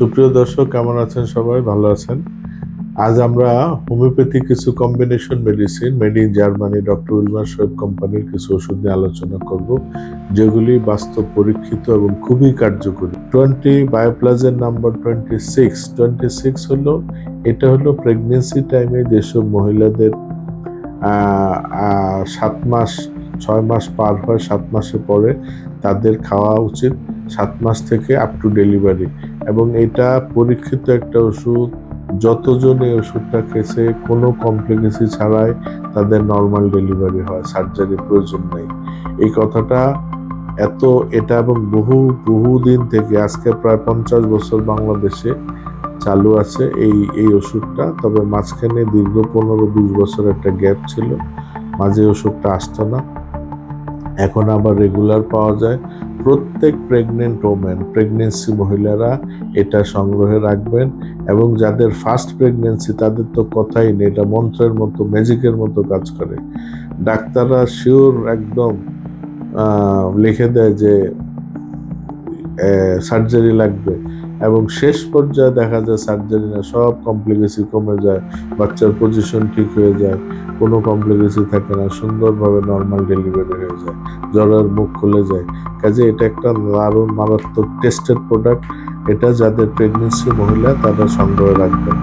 সুপ্রিয় দর্শক, কেমন আছেন? সবাই ভালো আছেন? আজ আমরা হোমিওপ্যাথি কিছু combination medicine made in Germany doctor Wilmar Shoaib কোম্পানির কিছু ওষুধ নিয়ে আলোচনা করব, যেগুলি বাস্তব পরীক্ষিত এবং খুবই কার্যকরী। বায়োপ্লাজের নাম্বার 26 হলো, এটা হলো প্রেগনেন্সি টাইমে যেসব মহিলাদের 7 মাস 6 মাস পার হয়, 7 মাসে পরে তাদের খাওয়া উচিত 7 মাস থেকে আপ টু ডেলিভারি। এবং এটা পরীক্ষিত একটা ওষুধ। যতজন এই ওষুধটা খেয়েছে কোনো কমপ্লিকেশন ছাড়াই তাদের নর্মাল ডেলিভারি হয়, সার্জারি প্রয়োজন নেই। এই কথাটা এটা এবং বহু দিন থেকে, আজকে প্রায় 50 বছর বাংলাদেশে চালু আছে এই ওষুধটা। তবে মাঝখানে দীর্ঘ 15-20 বছর একটা গ্যাপ ছিল, মাঝে ওষুধটা আসতো না। এখন আবার রেগুলার পাওয়া যায়। প্রত্যেক প্রেগনেন্সি মহিলারা এটা সংগ্রহে রাখবেন। এবং যাদের ফার্স্ট প্রেগনেন্সি তাদের তো কথাই নেই, এটা মন্ত্রের মতো, ম্যাজিকের মতো কাজ করে। ডাক্তাররা শিওর একদম লিখে দেয় যে সার্জারি লাগবে, এবং শেষ পর্যায়ে দেখা যায় সার্জারি না, সব কমপ্লিকেশন কমে যায়, বাচ্চার পজিশন ঠিক হয়ে যায়, কোনো কমপ্লিকেশন থাকে না, সুন্দরভাবে নর্মাল ডেলিভারি হয়ে যায়, জ্বরের মুখ খুলে যায়। কাজে এটা একটা দারুণ মারাত্মক টেস্টেড প্রোডাক্ট। এটা যাদের প্রেগনেন্সি মহিলা তারা সংগ্রহে রাখবেন।